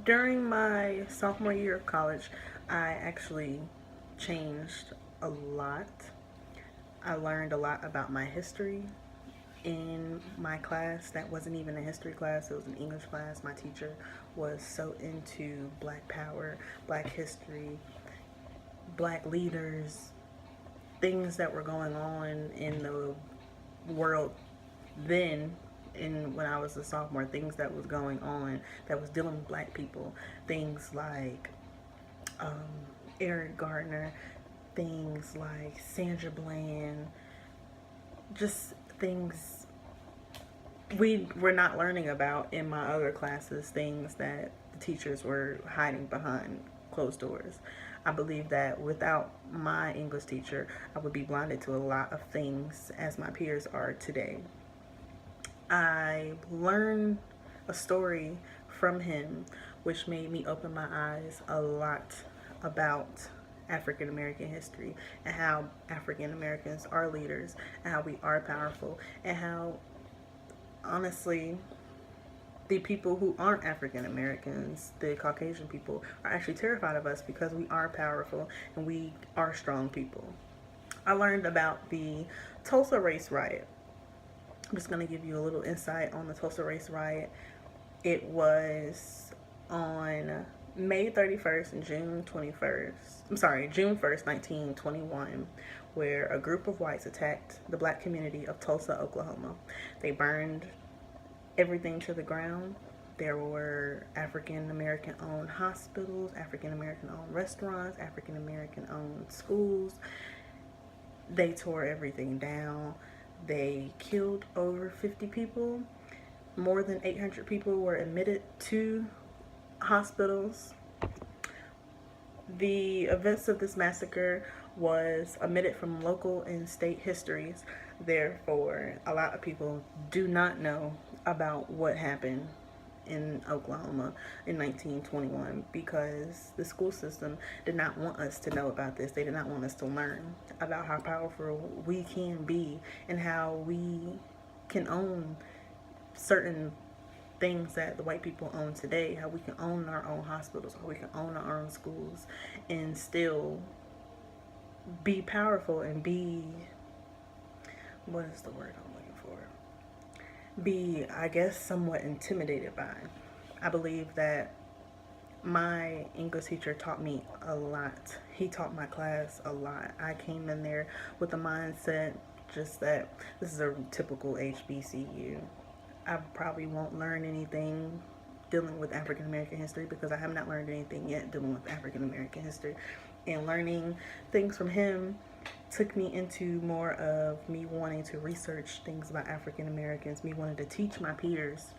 During my sophomore year of college, I actually changed a lot. I learned a lot about my history in my class. That wasn't even a history class, it was an English class. My teacher was so into black power, black history, black leaders, things that were going on in the world then. And when I was a sophomore, things that was going on that was dealing with black people, things like um, Eric Gardner, things like Sandra Bland, just things we were not learning about in my other classes, things that the teachers were hiding behind closed doors. I believe that without my English teacher, I would be blinded to a lot of things as my peers are today. I learned a story from him which made me open my eyes a lot about African American history and how African Americans are leaders and how we are powerful and how honestly the people who aren't African Americans, the Caucasian people, are actually terrified of us because we are powerful and we are strong people. I learned about the Tulsa Race Riot. I'm just going to give you a little insight on the Tulsa Race Riot. It was on May 31st and June 21st. I'm sorry, June 1st, 1921, where a group of whites attacked the black community of Tulsa, Oklahoma. They burned everything to the ground. There were African American owned hospitals, African American owned restaurants, African American owned schools. They tore everything down. They killed over 50 people. More than 800 people were admitted to hospitals. The events of this massacre was omitted from local and state histories. Therefore, a lot of people do not know about what happened in Oklahoma in 1921 because the school system did not want us to know about this. They did not want us to learn about how powerful we can be and how we can own certain things that the white people own today, how we can own our own hospitals, how we can own our own schools and still be powerful and be, what is the word I'm looking for? Be, I guess, somewhat intimidated by. I believe that my English teacher taught me a lot. He taught my class a lot. I came in there with the mindset just that this is a typical HBCU. I probably won't learn anything dealing with African American history because I have not learned anything yet dealing with African American history. And learning things from him took me into more of me wanting to research things about African Americans, me wanting to teach my peers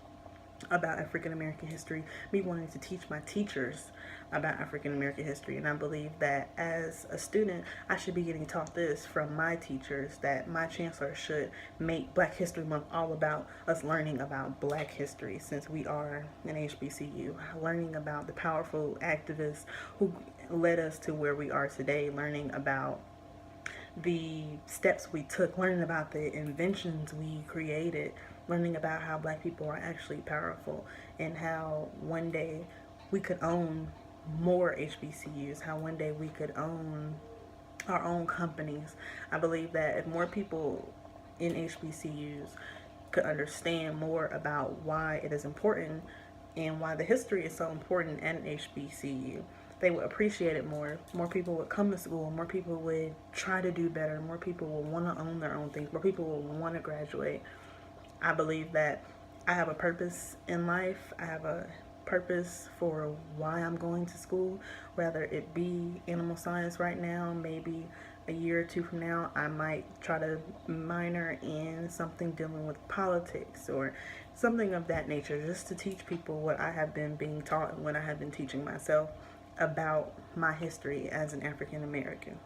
about African American history, me wanting to teach my teachers about African American history. And I believe that as a student, I should be getting taught this from my teachers, that my chancellor should make Black History Month all about us learning about Black history since we are an HBCU, learning about the powerful activists who led us to where we are today, learning about the steps we took, learning about the inventions we created, learning about how black people are actually powerful and how one day we could own more HBCUs, how one day we could own our own companies. I believe that if more people in HBCUs could understand more about why it is important and why the history is so important at an HBCU, they would appreciate it more. More people would come to school. More people would try to do better. More people will want to own their own things. More people will want to graduate. I believe that I have a purpose in life. I have a purpose for why I'm going to school, whether it be animal science right now, maybe a year or two from now, I might try to minor in something dealing with politics or something of that nature, just to teach people what I have been being taught and what I have been teaching myself about my history as an African American.